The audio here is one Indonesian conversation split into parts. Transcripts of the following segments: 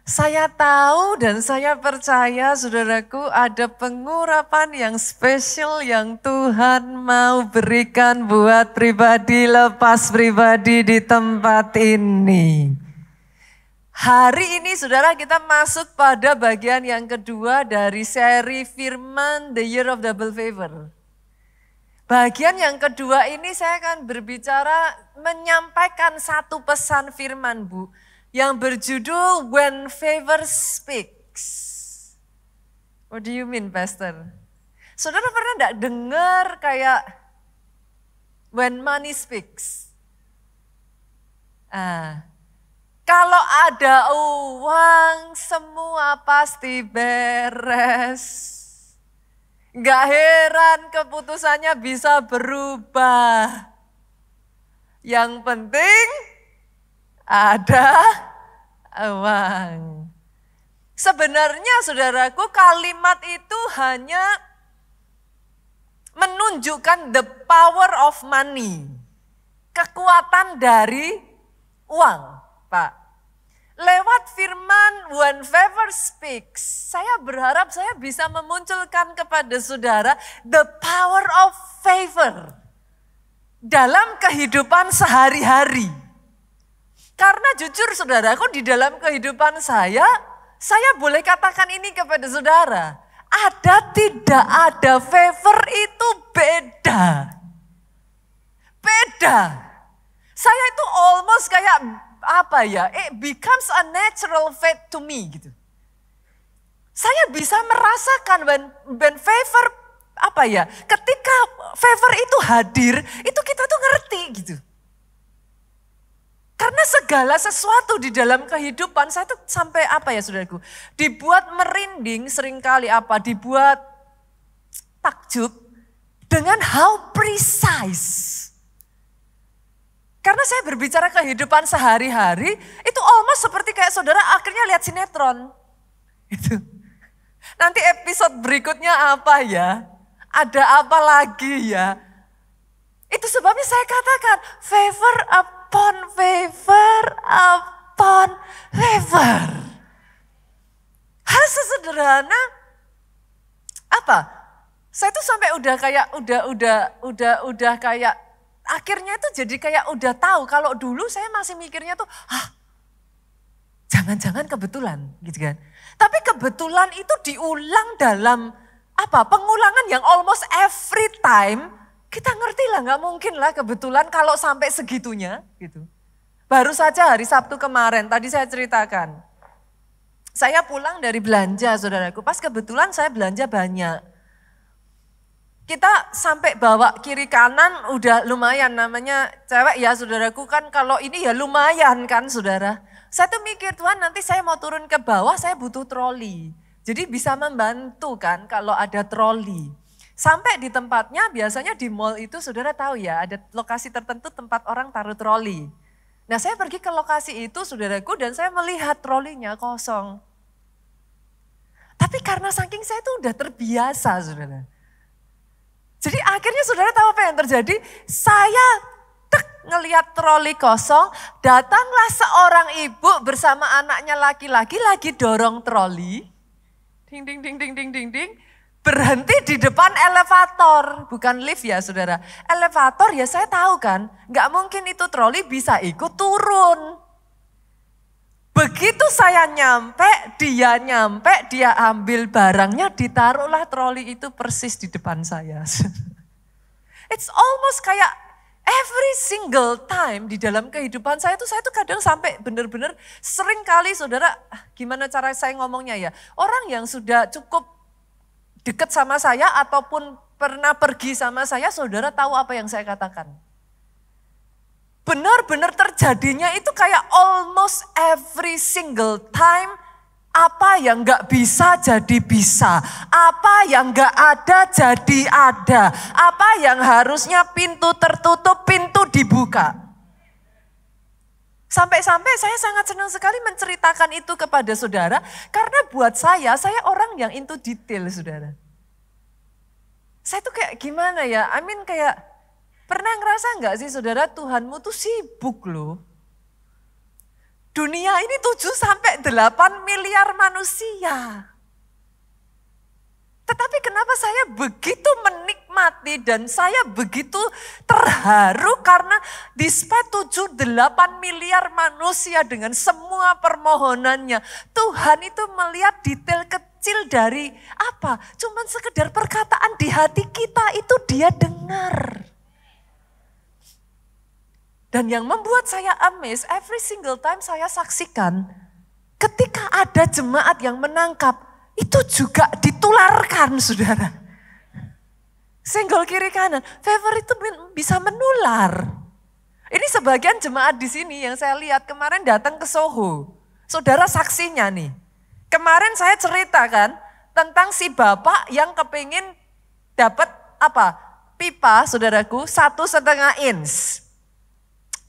Saya tahu dan saya percaya saudaraku ada pengurapan yang spesial yang Tuhan mau berikan buat pribadi lepas pribadi di tempat ini. Hari ini saudara kita masuk pada bagian yang kedua dari seri firman The Year of Double Favor. Bagian yang kedua ini saya akan berbicara menyampaikan satu pesan firman Bu. Yang berjudul When Favor Speaks. What do you mean, Pastor? Saudara pernah enggak dengar kayak When Money Speaks? Kalau ada uang semua pasti beres. Enggak heran keputusannya bisa berubah. Yang penting ada uang. Sebenarnya saudaraku kalimat itu hanya menunjukkan the power of money. Kekuatan dari uang, Pak. Lewat firman When Favor Speaks, saya berharap saya bisa memunculkan kepada saudara the power of favor dalam kehidupan sehari-hari. Karena jujur saudaraku di dalam kehidupan saya boleh katakan ini kepada saudara. Ada tidak ada favor itu beda. Beda. Saya itu almost kayak it becomes a natural faith to me gitu. Saya bisa merasakan when favor ketika favor itu hadir, itu kita tuh ngerti gitu. Karena segala sesuatu di dalam kehidupan saya tuh sampai saudaraku. Dibuat merinding seringkali dibuat takjub dengan how precise. Karena saya berbicara kehidupan sehari-hari, itu almost seperti kayak saudara akhirnya lihat sinetron. Itu. Nanti episode berikutnya apa ya? Ada apa lagi ya? Itu sebabnya saya katakan favor upon favor upon favor. Hal sesederhana saya tuh sampai udah kayak akhirnya itu jadi kayak udah tahu kalau dulu saya masih mikirnya tuh jangan-jangan kebetulan gitu kan. Tapi kebetulan itu diulang dalam pengulangan yang almost every time. Kita ngerti lah, gak mungkin lah kebetulan kalau sampai segitunya gitu. Baru saja hari Sabtu kemarin, tadi saya ceritakan. Saya pulang dari belanja saudaraku, pas kebetulan saya belanja banyak. Kita sampai bawa kiri kanan udah lumayan, namanya cewek ya saudaraku kan kalau ini ya lumayan kan saudara. Saya tuh mikir Tuhan nanti saya mau turun ke bawah saya butuh troli. Jadi bisa membantu kan kalau ada troli. Sampai di tempatnya biasanya di mall itu saudara tahu ya ada lokasi tertentu tempat orang taruh troli. Nah saya pergi ke lokasi itu saudaraku dan saya melihat trolinya kosong. Tapi karena saking saya itu udah terbiasa saudara. Jadi akhirnya saudara tahu apa yang terjadi? Saya ngelihat troli kosong, datanglah seorang ibu bersama anaknya laki-laki lagi dorong troli. Ding ding ding ding ding ding ding. Berhenti di depan elevator, bukan lift ya saudara. Elevator ya saya tahu kan, nggak mungkin itu troli bisa ikut turun. Begitu saya nyampe, dia ambil barangnya, ditaruhlah troli itu persis di depan saya. It's almost kayak every single time di dalam kehidupan saya tuh kadang sampai benar-benar sering kali saudara, gimana cara saya ngomongnya ya. Orang yang sudah cukup dekat sama saya ataupun pernah pergi sama saya, saudara tahu apa yang saya katakan. Benar-benar terjadinya itu kayak almost every single time, apa yang gak bisa jadi bisa, apa yang gak ada jadi ada, apa yang harusnya pintu tertutup, pintu dibuka. Sampai-sampai saya sangat senang sekali menceritakan itu kepada saudara, karena buat saya orang yang into detail saudara. Saya tuh kayak gimana ya, kayak pernah ngerasa gak sih saudara Tuhanmu tuh sibuk loh. Dunia ini 7 sampai 8 miliar manusia. Tetapi kenapa saya begitu menikmati dan saya begitu terharu karena despite 7-8 miliar manusia dengan semua permohonannya. Tuhan itu melihat detail kecil dari apa? Cuman sekedar perkataan di hati kita itu dia dengar. Dan yang membuat saya amazed every single time saya saksikan ketika ada jemaat yang menangkap itu juga ditularkan, saudara. Senggol kiri kanan, favor itu bisa menular. Ini sebagian jemaat di sini yang saya lihat kemarin datang ke Soho. Saudara saksinya nih. Kemarin saya ceritakan tentang si bapak yang kepingin dapat apa? Pipa, saudaraku, 1,5 inch.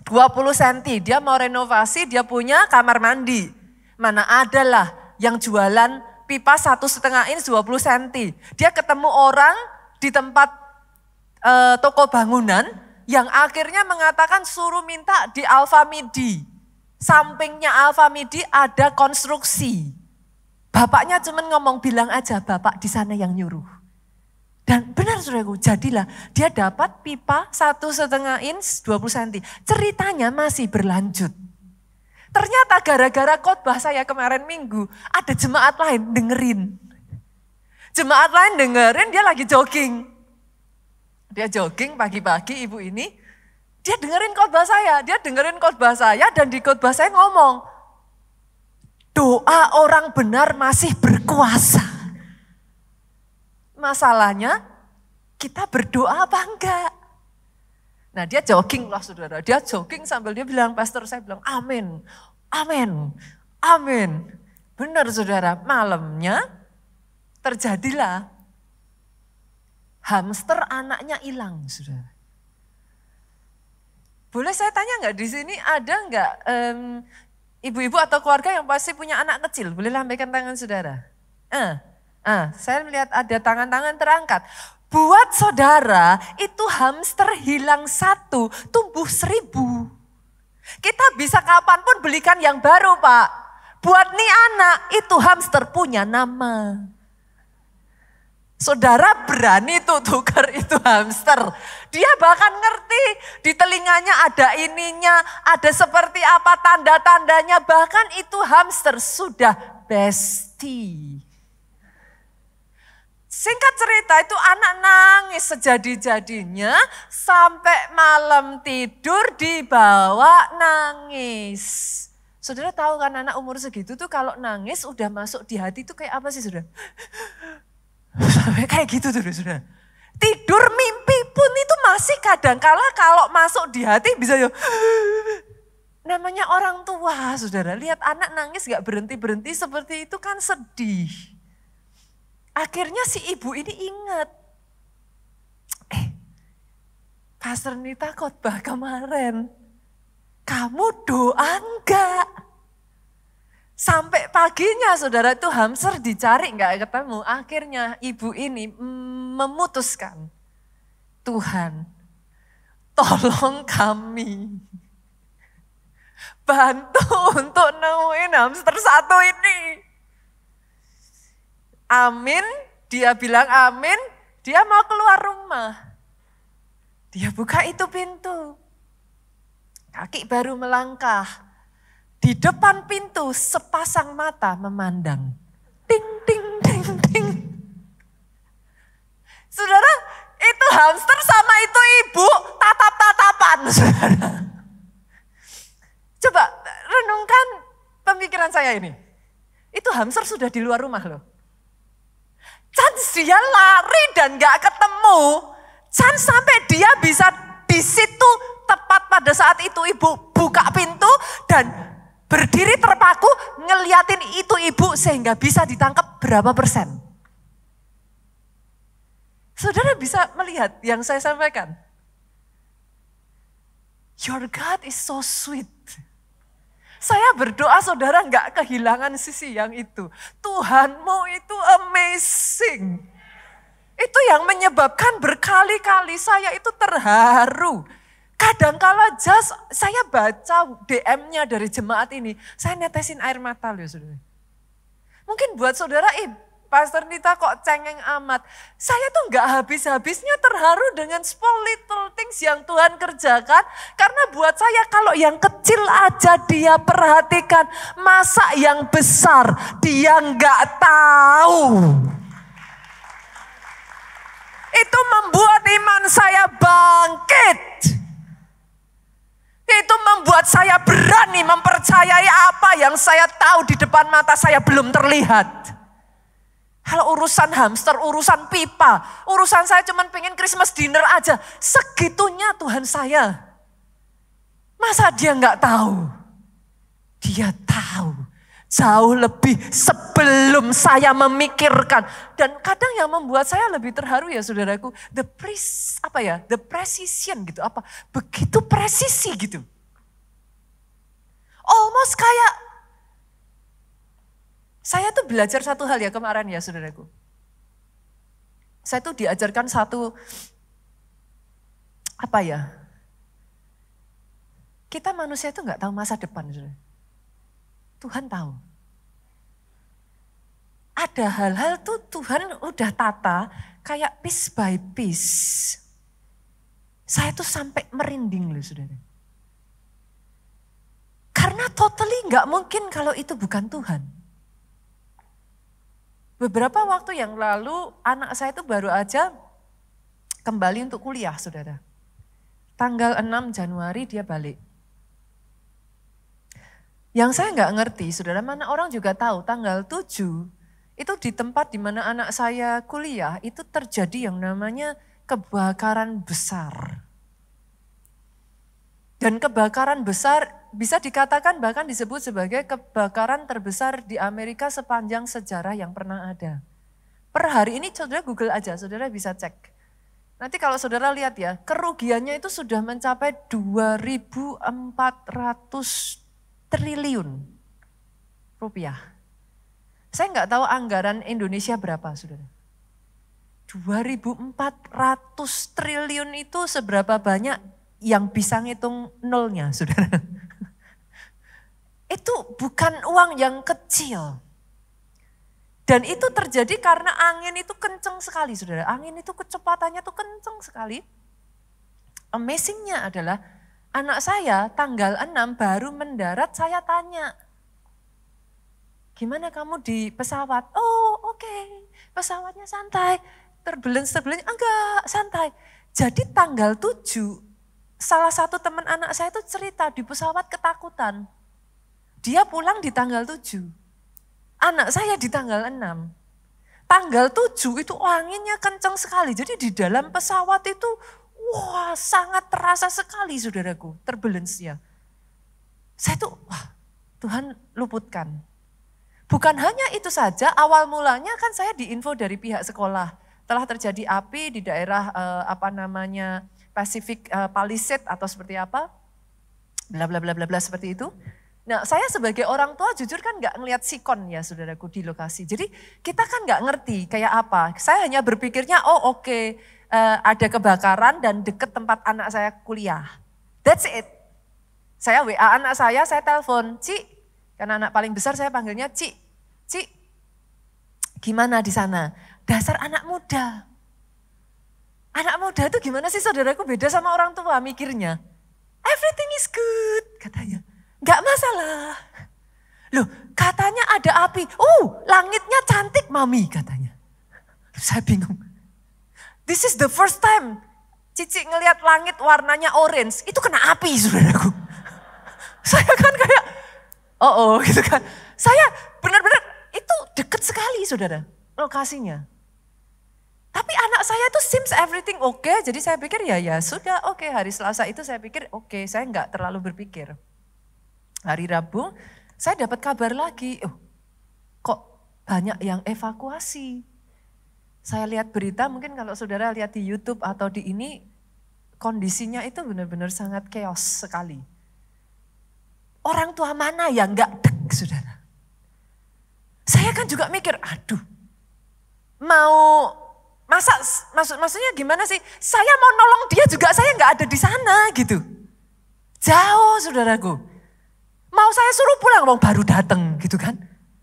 20 cm, dia mau renovasi, dia punya kamar mandi. Mana adalah yang jualan pipa 1,5 inch 20 cm. Dia ketemu orang di tempat toko bangunan yang akhirnya mengatakan suruh minta di Alfamidi. Sampingnya Alfamidi ada konstruksi. Bapaknya cuma ngomong bilang aja bapak di sana yang nyuruh. Dan benar saudaraku, jadilah dia dapat pipa 1,5 inch 20 cm. Ceritanya masih berlanjut. Ternyata gara-gara khotbah saya kemarin minggu, ada jemaat lain dengerin. Jemaat lain dengerin, dia lagi jogging. Dia jogging pagi-pagi ibu ini, dia dengerin khotbah saya. Dia dengerin khotbah saya dan di khotbah saya ngomong, doa orang benar masih berkuasa. Masalahnya, kita berdoa apa enggak? Nah dia jogging lah saudara, dia jogging sambil dia bilang, pastor saya bilang amin, amin, amin. Benar saudara, malamnya terjadilah hamster anaknya hilang saudara. Boleh saya tanya enggak di sini ada enggak ibu-ibu atau keluarga yang pasti punya anak kecil? Boleh lambaikan tangan saudara. Saya melihat ada tangan-tangan terangkat. Buat saudara, itu hamster hilang 1, tumbuh 1000. Kita bisa kapanpun belikan yang baru Pak. Buat nih anak, itu hamster punya nama. Saudara berani tuh tukar itu hamster. Dia bahkan ngerti, di telinganya ada ininya, ada seperti apa tanda-tandanya. Bahkan itu hamster sudah bestie. Singkat cerita itu anak nangis sejadi-jadinya sampai malam tidur dibawa nangis. Saudara tahu kan anak umur segitu tuh kalau nangis udah masuk di hati tuh kayak apa sih saudara? Sampai kayak gitu tuh saudara. Tidur mimpi pun itu masih kadang-kala kalau masuk di hati bisa ya. Namanya orang tua saudara, lihat anak nangis gak berhenti-berhenti seperti itu kan sedih. Akhirnya si ibu ini ingat, Pastor Nita khotbah kemarin, kamu doa enggak? Sampai paginya saudara itu hamster dicari enggak ketemu. Akhirnya ibu ini memutuskan, Tuhan tolong kami bantu untuk nemuin hamster 1 ini. Amin, dia bilang amin, dia mau keluar rumah. Dia buka itu pintu. Kaki baru melangkah. Di depan pintu sepasang mata memandang. Ding, ding, ding, ding. Saudara, itu hamster sama itu ibu tatap-tatapan. Saudara. Coba renungkan pemikiran saya ini. Itu hamster sudah di luar rumah loh. Chance dia lari dan gak ketemu. Chance sampai dia bisa di situ tepat pada saat itu ibu buka pintu dan berdiri terpaku ngeliatin itu ibu sehingga bisa ditangkap berapa persen. Saudara bisa melihat yang saya sampaikan. Your God is so sweet. Saya berdoa saudara enggak kehilangan sisi yang itu. Tuhanmu itu amazing. Itu yang menyebabkan berkali-kali saya itu terharu. Kadang-kala saya baca DM-nya dari jemaat ini, saya netesin air mata loh saudara. Mungkin buat saudara, Pastor Nita kok cengeng amat. Saya tuh gak habis-habisnya terharu dengan small little things yang Tuhan kerjakan. Karena buat saya kalau yang kecil aja dia perhatikan, masa yang besar dia gak tahu. Itu membuat iman saya bangkit. Itu membuat saya berani mempercayai apa yang saya tahu di depan mata saya belum terlihat. Kalau urusan hamster, urusan pipa, urusan saya cuma pengen Christmas dinner aja. Segitunya Tuhan saya. Masa dia nggak tahu? Dia tahu. Jauh lebih sebelum saya memikirkan. Dan kadang yang membuat saya lebih terharu ya saudaraku. The precision gitu. Begitu presisi gitu. Almost kayak. Saya tuh belajar satu hal ya kemarin ya saudaraku. Saya tuh diajarkan satu. Kita manusia itu gak tahu masa depan saudara. Tuhan tahu. Ada hal-hal tuh Tuhan udah tata kayak piece by piece. Saya tuh sampai merinding loh saudara. Karena totally gak mungkin kalau itu bukan Tuhan. Beberapa waktu yang lalu anak saya tuh baru aja kembali untuk kuliah saudara. Tanggal 6 Januari dia balik. Yang saya nggak ngerti, saudara, mana orang juga tahu tanggal 7 itu di tempat di mana anak saya kuliah itu terjadi yang namanya kebakaran besar. Dan kebakaran besar bisa dikatakan bahkan disebut sebagai kebakaran terbesar di Amerika sepanjang sejarah yang pernah ada. Per hari ini saudara Google aja, saudara bisa cek. Nanti kalau saudara lihat ya, kerugiannya itu sudah mencapai 2.400 triliun rupiah. Saya nggak tahu anggaran Indonesia berapa, saudara. 2.400 triliun itu seberapa banyak yang bisa ngitung nolnya, saudara. Itu bukan uang yang kecil. Dan itu terjadi karena angin itu kenceng sekali, saudara. Angin itu kecepatannya tuh kenceng sekali. Amazingnya adalah anak saya tanggal 6 baru mendarat, saya tanya, gimana kamu di pesawat? Oh oke, pesawatnya santai, turbulence, enggak santai. Jadi tanggal 7, salah satu teman anak saya itu cerita di pesawat ketakutan. Dia pulang di tanggal 7, anak saya di tanggal 6. Tanggal 7 itu anginnya kencang sekali, jadi di dalam pesawat itu wah, sangat terasa sekali saudaraku, turbulence-nya. Saya tuh, wah, Tuhan luputkan. Bukan hanya itu saja, awal mulanya kan saya diinfo dari pihak sekolah. Telah terjadi api di daerah Pacific Palisade atau seperti apa. Bla bla bla bla bla seperti itu. Nah, saya sebagai orang tua jujur kan nggak ngelihat sikon ya saudaraku di lokasi. Jadi kita kan nggak ngerti kayak apa. Saya hanya berpikirnya, oh oke. Ada kebakaran dan deket tempat anak saya kuliah. That's it. Saya WA anak saya telepon, Ci, karena anak paling besar saya panggilnya Ci, gimana di sana? Dasar anak muda. Anak muda itu gimana sih saudaraku, beda sama orang tua mikirnya. Everything is good katanya, gak masalah. Loh katanya ada api, langitnya cantik mami katanya. Saya bingung. This is the first time Cici ngelihat langit warnanya orange, itu kena api saudaraku. Saya kan kayak, gitu kan. Saya benar-benar itu deket sekali saudara, lokasinya. Tapi anak saya tuh seems everything okay, jadi saya pikir ya sudah oke. Hari Selasa itu saya pikir oke, saya nggak terlalu berpikir. Hari Rabu saya dapat kabar lagi, kok banyak yang evakuasi. Saya lihat berita, mungkin kalau saudara lihat di YouTube atau di ini, kondisinya itu benar-benar sangat chaos sekali. Orang tua mana yang gak deg, saudara? Saya kan juga mikir, aduh, mau Maksudnya gimana sih? Saya mau nolong dia juga saya nggak ada di sana gitu. Jauh saudaraku. Mau saya suruh pulang, wong baru datang gitu kan.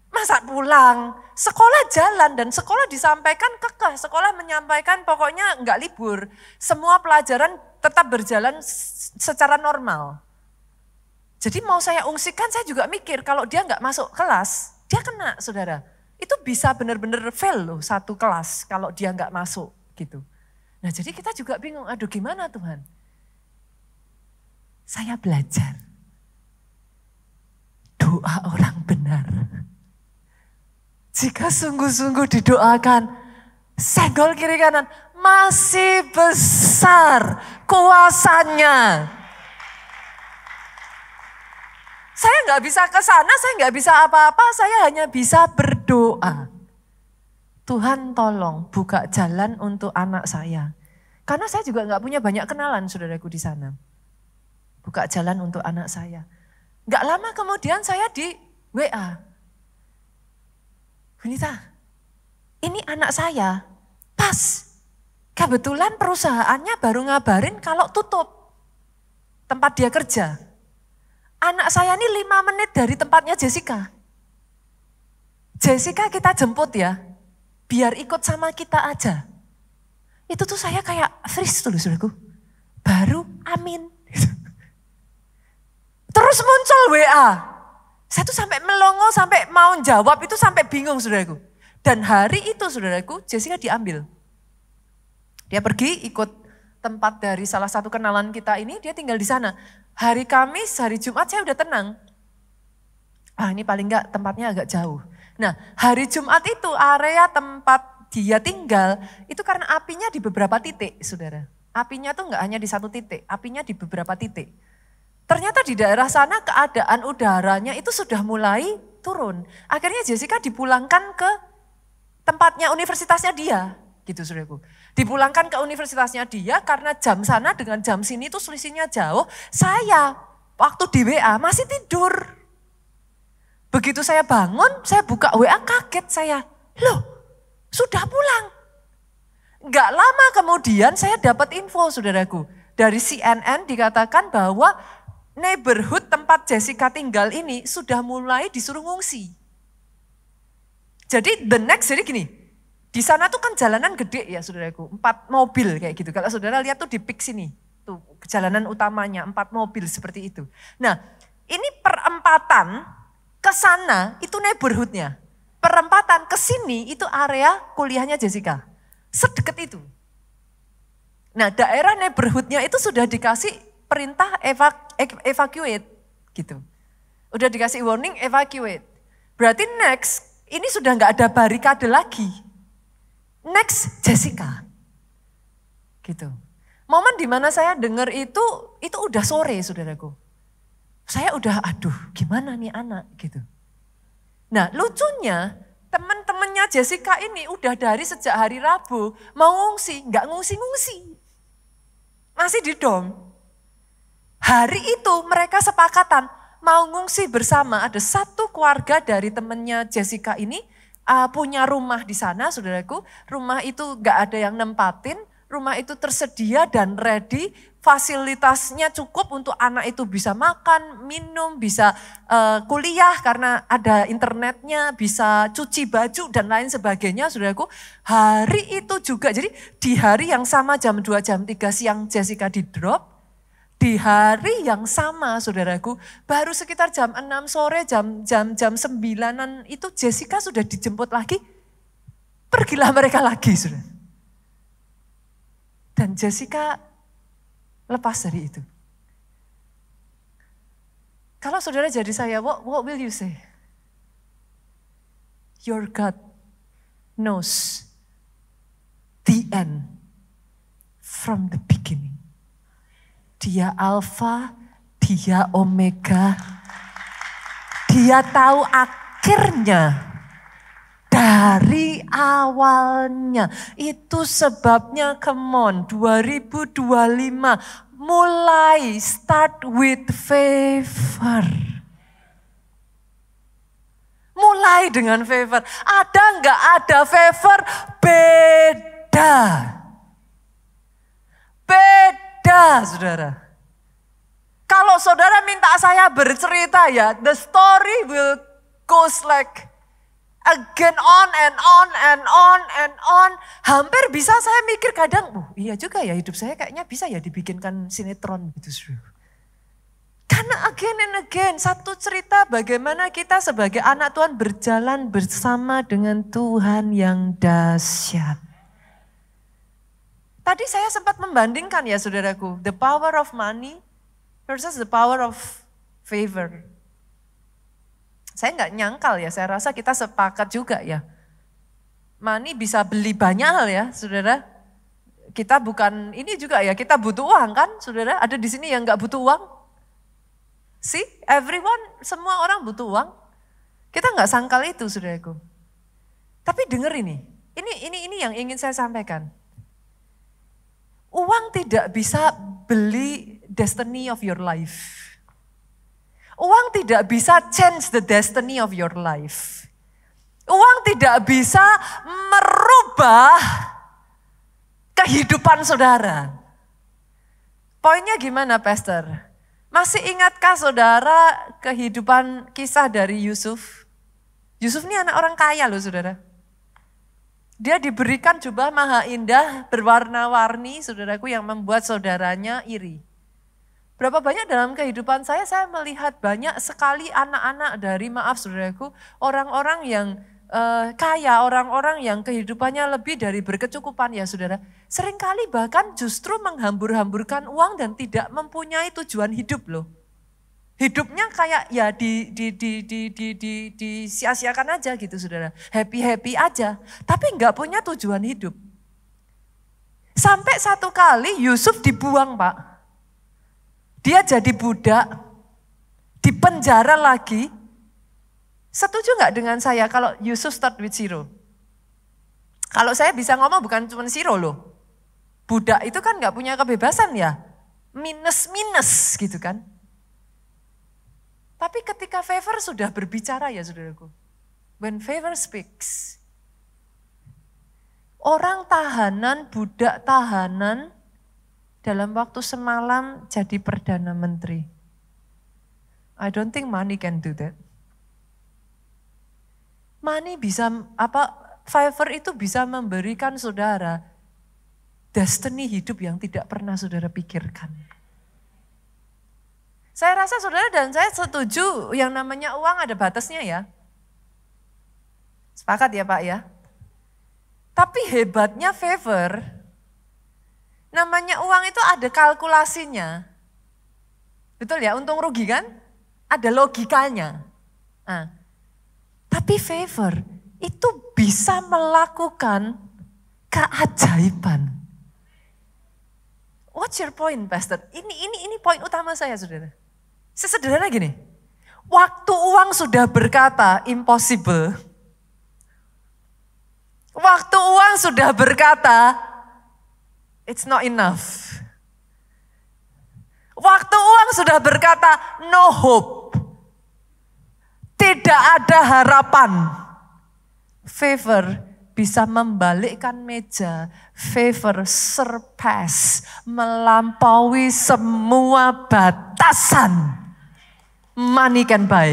Masa pulang? Sekolah jalan dan sekolah disampaikan kekeh. Sekolah menyampaikan pokoknya nggak libur. Semua pelajaran tetap berjalan secara normal. Jadi mau saya ungsikan saya juga mikir kalau dia nggak masuk kelas, dia kena saudara. Itu bisa benar-benar fail loh satu kelas kalau dia nggak masuk gitu. Nah jadi kita juga bingung, aduh gimana Tuhan? Saya belajar doa orang benar. Jika sungguh-sungguh didoakan, senggol kiri kanan, masih besar kuasanya. Saya nggak bisa ke sana, saya nggak bisa apa-apa, saya hanya bisa berdoa. Tuhan tolong buka jalan untuk anak saya. Karena saya juga nggak punya banyak kenalan saudaraku di sana. Buka jalan untuk anak saya. Nggak lama kemudian saya di WA. Bunita, ini anak saya, pas. Kebetulan perusahaannya baru ngabarin kalau tutup tempat dia kerja. Anak saya ini 5 menit dari tempatnya Jessica. Jessica kita jemput ya, biar ikut sama kita aja. Itu tuh saya kayak freeze tuh saudaraku. Baru amin. Terus muncul WA. Saya tuh sampai melongo, sampai mau jawab itu sampai bingung saudaraku. Dan hari itu saudaraku, Jessica diambil. Dia pergi ikut tempat dari salah satu kenalan kita ini, dia tinggal di sana. Hari Kamis, hari Jumat saya udah tenang. Ini paling enggak tempatnya agak jauh. Nah hari Jumat itu area tempat dia tinggal, itu karena apinya di beberapa titik saudara. Apinya tuh enggak hanya di satu titik, apinya di beberapa titik. Ternyata di daerah sana keadaan udaranya itu sudah mulai turun. Akhirnya Jessica dipulangkan ke tempatnya universitasnya dia. Gitu saudaraku. Dipulangkan ke universitasnya dia karena jam sana dengan jam sini itu selisihnya jauh. Saya waktu di WA masih tidur. Begitu saya bangun, saya buka WA kaget saya. Loh sudah pulang. Gak lama kemudian saya dapat info saudaraku. Dari CNN dikatakan bahwa neighborhood tempat Jessica tinggal ini sudah mulai disuruh ngungsi. Jadi jadi gini. Di sana tuh kan jalanan gede ya saudaraku, 4 mobil kayak gitu. Kalau saudara lihat tuh di pik sini, tuh jalanan utamanya 4 mobil seperti itu. Nah ini perempatan ke sana itu neighborhoodnya. Perempatan ke sini itu area kuliahnya Jessica. Sedekat itu. Nah daerah neighborhoodnya itu sudah dikasih perintah evacuate gitu. Udah dikasih warning evacuate. Berarti next ini sudah nggak ada barikade lagi. Next Jessica, gitu. Momen dimana saya dengar itu udah sore saudaraku. Saya udah aduh gimana nih anak gitu. Nah lucunya teman-temannya Jessica ini udah dari sejak hari Rabu mau ngungsi, nggak ngungsi-ngungsi. Masih di dom. Hari itu mereka sepakatan mau ngungsi bersama. Ada satu keluarga dari temannya Jessica ini punya rumah di sana saudaraku, rumah itu gak ada yang nempatin, rumah itu tersedia dan ready, fasilitasnya cukup untuk anak itu bisa makan, minum, bisa kuliah karena ada internetnya, bisa cuci baju dan lain sebagainya saudaraku. Hari itu juga, jadi di hari yang sama jam 2 jam 3 siang Jessica di drop, di hari yang sama saudaraku, baru sekitar jam 6 sore, jam 9-an itu Jessica sudah dijemput lagi. Pergilah mereka lagi saudara. Dan Jessica lepas dari itu. Kalau saudara jadi saya, what will you say? Your God knows the end from the beginning. Dia Alfa, dia Omega, dia tahu akhirnya dari awalnya. Itu sebabnya come on 2025 mulai start with favor. Mulai dengan favor. Ada nggak ada favor? Beda. beda. Beda, saudara. Kalau saudara minta saya bercerita ya, the story will goes like again on and on and on and on. Hampir bisa saya mikir kadang, iya juga ya hidup saya kayaknya bisa ya dibikinkan sinetron gitu, saudara. Karena again and again, satu cerita bagaimana kita sebagai anak Tuhan berjalan bersama dengan Tuhan yang dahsyat. Tadi saya sempat membandingkan ya saudaraku, the power of money versus the power of favor. Saya nggak nyangkal ya, saya rasa kita sepakat juga ya. Money bisa beli banyak hal ya saudara. Kita bukan, ini juga ya, kita butuh uang kan saudara. Ada di sini yang nggak butuh uang? See, everyone, semua orang butuh uang. Kita nggak sangkal itu saudaraku. Tapi dengar ini yang ingin saya sampaikan. Uang tidak bisa beli destiny of your life. Uang tidak bisa change the destiny of your life. Uang tidak bisa merubah kehidupan saudara. Poinnya gimana, Pastor? Masih ingatkah saudara kehidupan kisah dari Yusuf? Yusuf ini anak orang kaya loh saudara. Dia diberikan jubah maha indah berwarna-warni saudaraku yang membuat saudaranya iri. Berapa banyak dalam kehidupan saya melihat banyak sekali anak-anak dari saudaraku, orang-orang yang kaya, orang-orang yang kehidupannya lebih dari berkecukupan ya saudara. Seringkali bahkan justru menghambur-hamburkan uang dan tidak mempunyai tujuan hidup loh. Hidupnya kayak ya disia-siakan aja gitu saudara. Happy-happy aja. Tapi enggak punya tujuan hidup. Sampai satu kali Yusuf dibuang Pak. Dia jadi budak. Dipenjara lagi. Setuju enggak dengan saya kalau Yusuf start with zero? Kalau saya bisa ngomong bukan cuma zero loh. Budak itu kan enggak punya kebebasan ya. Minus-minus gitu kan. Tapi ketika favor sudah berbicara ya saudaraku. When favor speaks. Orang tahanan, budak tahanan dalam waktu semalam jadi Perdana Menteri. I don't think money can do that. Money bisa, favor itu bisa memberikan saudara destiny hidup yang tidak pernah saudara pikirkan. Saya rasa saudara dan saya setuju yang namanya uang ada batasnya ya. Sepakat ya Pak ya. Tapi hebatnya favor, namanya uang itu ada kalkulasinya. Betul ya, untung rugi kan? Ada logikanya. Nah, tapi favor itu bisa melakukan keajaiban. What's your point, Pastor? Ini poin utama saya, saudara. Sesederhana gini, waktu uang sudah berkata impossible, waktu uang sudah berkata it's not enough, waktu uang sudah berkata no hope, tidak ada harapan, favor bisa membalikkan meja, favor surpass, melampaui semua batasan. Money can buy.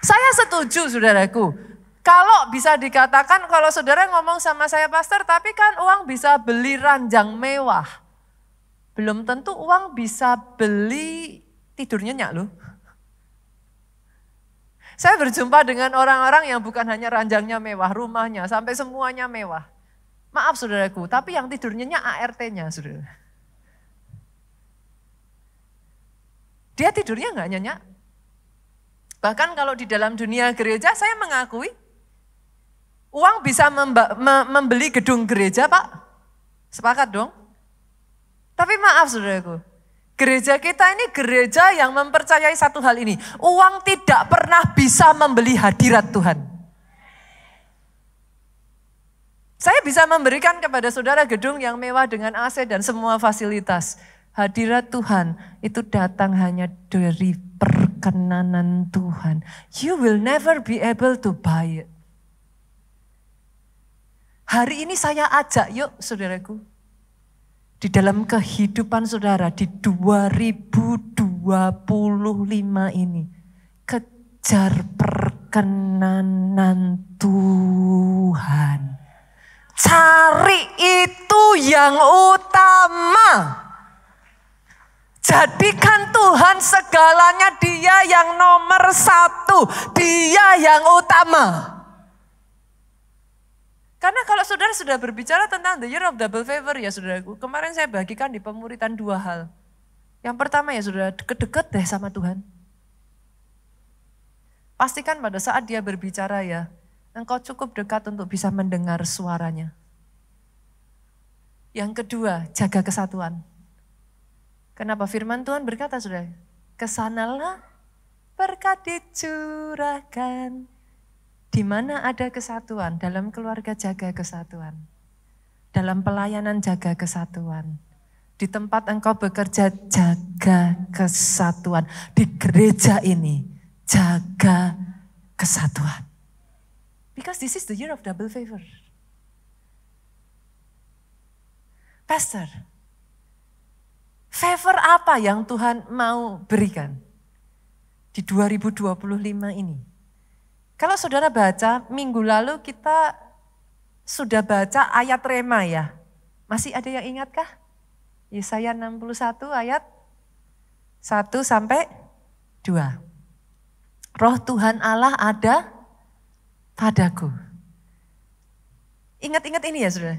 Saya setuju saudaraku. Kalau bisa dikatakan kalau saudara ngomong sama saya pastor, tapi kan uang bisa beli ranjang mewah. Belum tentu uang bisa beli tidur nyenyak loh. Saya berjumpa dengan orang-orang yang bukan hanya ranjangnya mewah, rumahnya sampai semuanya mewah. Maaf saudaraku, tapi yang tidur nyenyak ART-nya saudara. Dia tidurnya enggak nyenyak. Bahkan kalau di dalam dunia gereja saya mengakui, uang bisa membeli gedung gereja Pak. Sepakat dong? Tapi maaf saudaraku, gereja kita ini gereja yang mempercayai satu hal ini. Uang tidak pernah bisa membeli hadirat Tuhan. Saya bisa memberikan kepada saudara gedung yang mewah dengan AC dan semua fasilitas. Hadirat Tuhan itu datang hanya dari perkenanan Tuhan. You will never be able to buy it. Hari ini saya ajak yuk saudaraku. Di dalam kehidupan saudara di 2025 ini. Kejar perkenanan Tuhan. Cari itu yang utama. Jadikan Tuhan segalanya, Dia yang nomor 1, Dia yang utama. Karena kalau saudara sudah berbicara tentang the year of double favor ya saudaraku, kemarin saya bagikan di pemuritan 2 hal. Yang pertama ya saudara, deket-deket deh sama Tuhan. Pastikan pada saat Dia berbicara ya, engkau cukup dekat untuk bisa mendengar suaranya. Yang kedua, jaga kesatuan. Kenapa firman Tuhan berkata saudara, kesanalah berkat dicurahkan. Di mana ada kesatuan, dalam keluarga jaga kesatuan. Dalam pelayanan jaga kesatuan. Di tempat engkau bekerja jaga kesatuan. Di gereja ini jaga kesatuan. Because this is the year of double favor. Pastor, favor apa yang Tuhan mau berikan di 2025 ini? Kalau saudara baca, minggu lalu kita sudah baca ayat rema ya. Masih ada yang ingatkah? Yesaya 61 ayat 1 sampai 2. Roh Tuhan Allah ada padaku. Ingat-ingat ini ya saudara.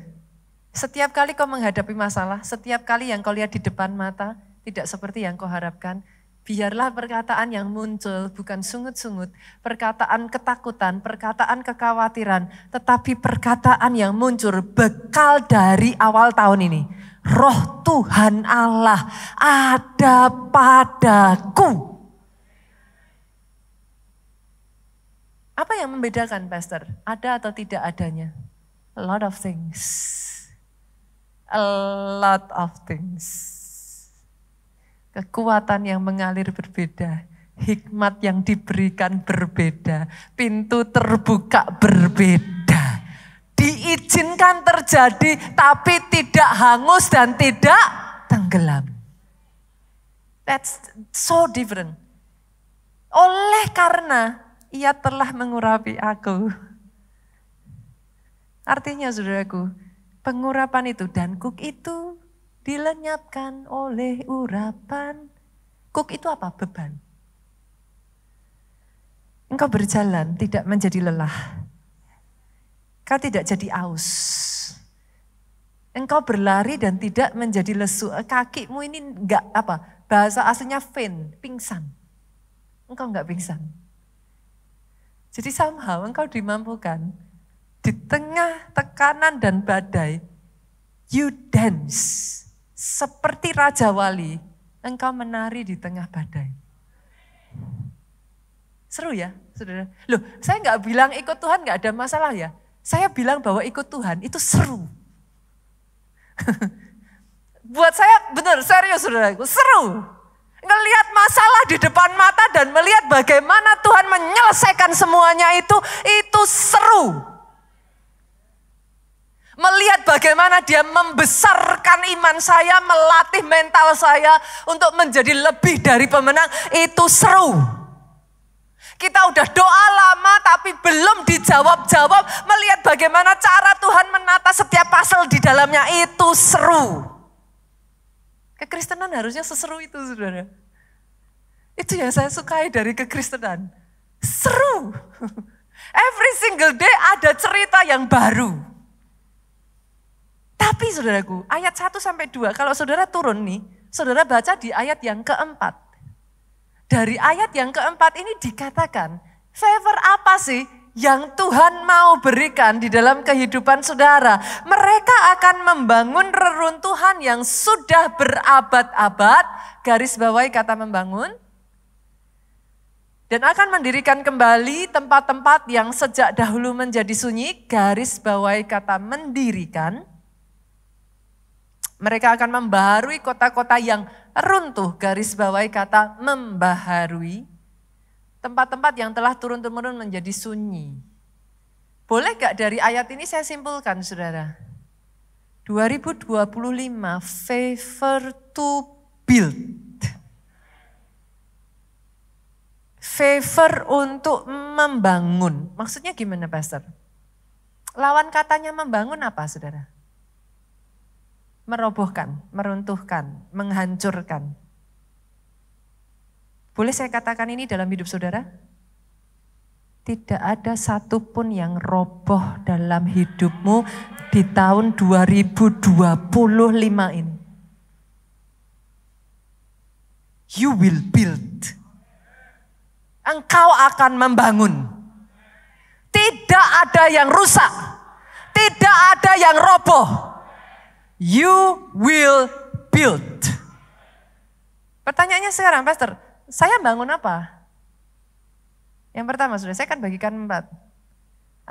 Setiap kali kau menghadapi masalah, setiap kali yang kau lihat di depan mata, tidak seperti yang kau harapkan, biarlah perkataan yang muncul bukan sungut-sungut, perkataan ketakutan, perkataan kekhawatiran, tetapi perkataan yang muncul bekal dari awal tahun ini. Roh Tuhan Allah ada padaku. Apa yang membedakan, Pastor? Ada atau tidak adanya? A lot of things. A lot of things. Kekuatan yang mengalir berbeda, hikmat yang diberikan berbeda, pintu terbuka berbeda. Diizinkan terjadi tapi tidak hangus dan tidak tenggelam. That's so different. Oleh karena Ia telah mengurapi aku. Artinya saudaraku, pengurapan itu dan kuk itu dilenyapkan oleh urapan. Kuk itu apa? Beban. Engkau berjalan tidak menjadi lelah. Kau tidak jadi aus. Engkau berlari dan tidak menjadi lesu. Kakimu ini enggak apa? Bahasa aslinya faint, pingsan. Engkau enggak pingsan. Jadi somehow engkau dimampukan di tengah tekanan dan badai, you dance. Seperti Raja Wali, engkau menari di tengah badai. Seru ya, saudara? Loh, saya nggak bilang ikut Tuhan nggak ada masalah ya. Saya bilang bahwa ikut Tuhan itu seru. Buat saya benar, serius saudaraku, seru. Ngelihat masalah di depan mata dan melihat bagaimana Tuhan menyelesaikan semuanya itu seru. Melihat bagaimana Dia membesarkan iman saya, melatih mental saya untuk menjadi lebih dari pemenang, itu seru. Kita udah doa lama tapi belum dijawab-jawab, melihat bagaimana cara Tuhan menata setiap pasal di dalamnya, itu seru. Kekristenan harusnya seseru itu saudara. Itu yang saya sukai dari kekristenan. Seru. Every single day ada cerita yang baru. Tapi saudaraku, ayat 1 sampai 2, kalau saudara turun nih, saudara baca di ayat yang keempat. Dari ayat yang keempat ini dikatakan, favor apa sih yang Tuhan mau berikan di dalam kehidupan saudara? Mereka akan membangun reruntuhan yang sudah berabad-abad, garis bawahi kata membangun, dan akan mendirikan kembali tempat-tempat yang sejak dahulu menjadi sunyi, garis bawahi kata mendirikan. Mereka akan membaharui kota-kota yang runtuh, garis bawahi kata membaharui. Tempat-tempat yang telah turun-temurun menjadi sunyi. Boleh gak dari ayat ini saya simpulkan saudara? 2025 favor to build. Favor untuk membangun. Maksudnya gimana Pastor? Lawan katanya membangun apa saudara? Merobohkan, meruntuhkan, menghancurkan. Boleh saya katakan ini dalam hidup saudara? Tidak ada satupun yang roboh dalam hidupmu di tahun 2025 ini. You will build. Engkau akan membangun. Tidak ada yang rusak. Tidak ada yang roboh. You will build. Pertanyaannya sekarang, Pastor, saya bangun apa? Yang pertama, saudara, saya akan bagikan 4.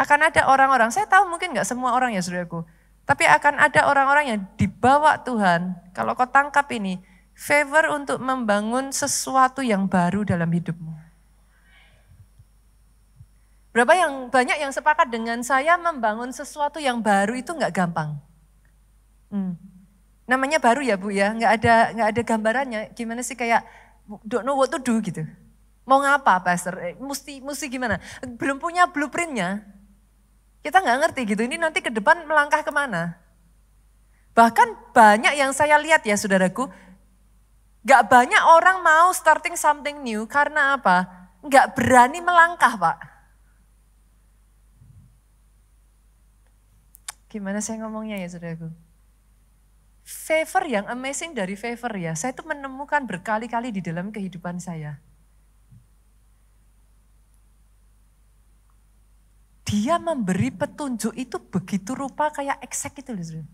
Akan ada orang-orang, saya tahu mungkin gak semua orang ya saudaraku. Tapi akan ada orang-orang yang dibawa Tuhan, kalau kau tangkap ini, favor untuk membangun sesuatu yang baru dalam hidupmu. Banyak yang sepakat dengan saya membangun sesuatu yang baru itu gak gampang. Namanya baru ya Bu ya, nggak ada gambarannya. Gimana sih kayak don't know what to do gitu. Mau ngapa Pastor? Mesti gimana? Belum punya blueprintnya. Kita nggak ngerti gitu. Ini nanti ke depan melangkah kemana? Bahkan banyak yang saya lihat ya saudaraku, nggak banyak orang mau starting something new karena apa? Nggak berani melangkah Pak. Gimana saya ngomongnya ya saudaraku? Favor yang amazing dari favor ya, saya itu menemukan berkali-kali di dalam kehidupan saya. Dia memberi petunjuk itu begitu rupa kayak exact itu loh.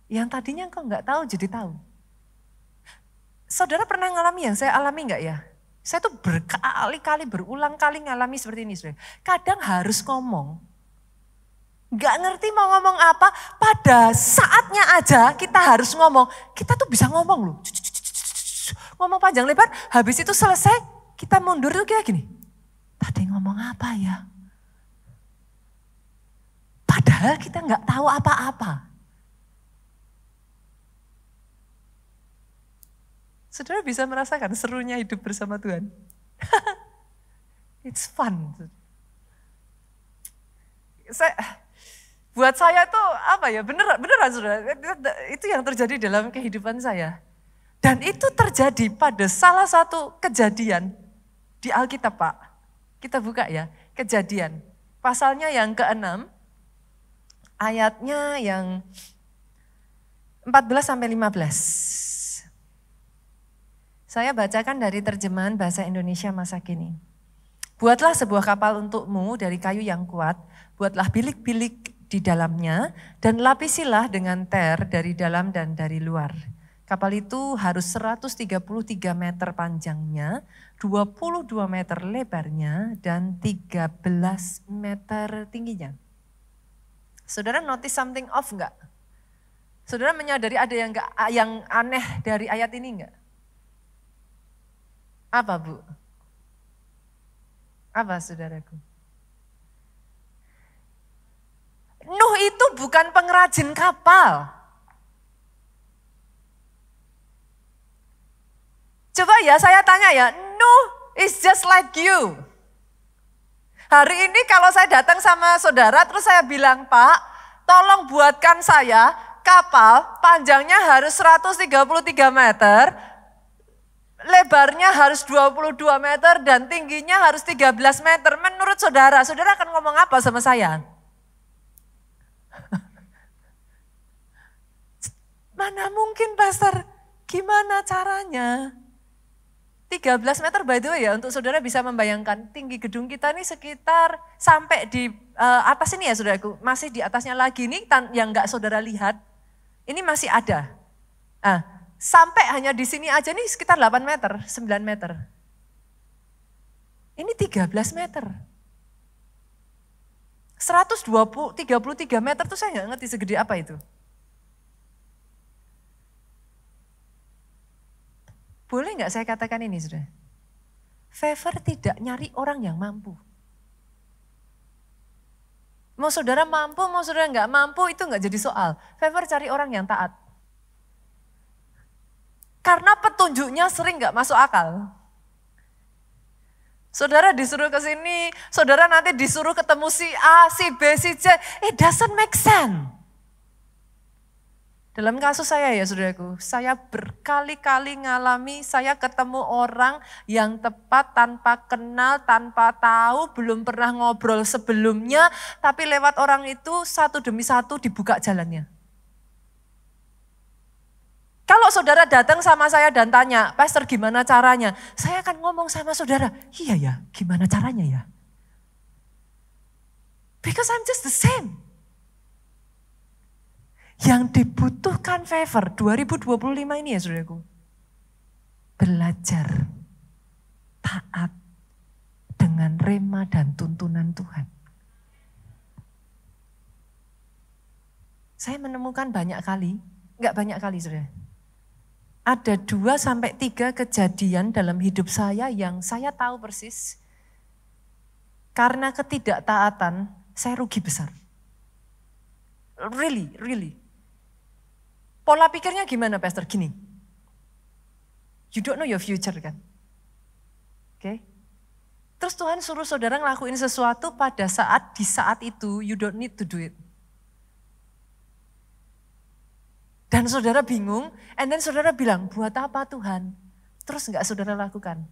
Yang tadinya engkau nggak tahu jadi tahu. Saudara pernah ngalami yang saya alami nggak ya? Saya tuh berkali-kali berulang kali ngalami seperti ini. Saudara. Kadang harus ngomong. Gak ngerti mau ngomong apa, pada saatnya aja kita harus ngomong. Kita tuh bisa ngomong loh. Ngomong panjang lebar, habis itu selesai, kita mundur tuh kayak gini. Tadi ngomong apa ya? Padahal kita gak tahu apa-apa. Saudara bisa merasakan serunya hidup bersama Tuhan. It's fun. Buat saya itu apa ya, beneran saudara, itu yang terjadi dalam kehidupan saya. Dan itu terjadi pada salah satu kejadian di Alkitab Pak. Kita buka ya, Kejadian. Pasalnya yang ke-6, ayatnya yang 14-15. Saya bacakan dari terjemahan bahasa Indonesia masa kini. Buatlah sebuah kapal untukmu dari kayu yang kuat, buatlah bilik-bilik di dalamnya dan lapisilah dengan ter dari dalam dan dari luar. Kapal itu harus 133 meter panjangnya, 22 meter lebarnya dan 13 meter tingginya. Saudara notice something off enggak? Saudara menyadari ada yang aneh dari ayat ini enggak? Apa Bu? Apa saudaraku? Nuh itu bukan pengrajin kapal. Coba ya saya tanya ya, Nuh is just like you. Hari ini kalau saya datang sama saudara terus saya bilang, Pak, tolong buatkan saya kapal panjangnya harus 133 meter, lebarnya harus 22 meter dan tingginya harus 13 meter. Menurut saudara, saudara akan ngomong apa sama saya? Mana mungkin Pastor, gimana caranya? 13 meter by the way ya, untuk saudara bisa membayangkan tinggi gedung kita ini sekitar sampai di atas ini ya saudaraku. Masih di atasnya lagi nih yang gak saudara lihat, ini masih ada. Sampai hanya di sini aja nih sekitar 8 meter, 9 meter. Ini 13 meter. 33 meter tuh saya gak ngerti segede apa itu. Boleh nggak saya katakan ini sudah? Favor tidak nyari orang yang mampu. Mau saudara mampu, mau saudara nggak mampu, itu nggak jadi soal. Favor cari orang yang taat. Karena petunjuknya sering nggak masuk akal. Saudara disuruh ke sini, saudara nanti disuruh ketemu si A, si B, si C. It doesn't make sense. Dalam kasus saya ya saudaraku, saya berkali-kali ngalami, saya ketemu orang yang tepat tanpa kenal, tanpa tahu, belum pernah ngobrol sebelumnya, tapi lewat orang itu satu demi satu dibuka jalannya. Kalau saudara datang sama saya dan tanya, Pastor gimana caranya? Saya akan ngomong sama saudara, iya ya gimana caranya ya? Because I'm just the same. Yang dibutuhkan favor 2025 ini ya saudaraku. Belajar taat dengan rema dan tuntunan Tuhan. Saya menemukan banyak kali, enggak banyak kali saudara. Ada 2-3 kejadian dalam hidup saya yang saya tahu persis. Karena ketidaktaatan, saya rugi besar. Really. Pola pikirnya gimana Pastor? Gini, you don't know your future kan? Oke. Terus Tuhan suruh saudara ngelakuin sesuatu pada saat, di saat itu you don't need to do it. Dan saudara bingung, and then saudara bilang, buat apa Tuhan? Terus enggak saudara lakukan.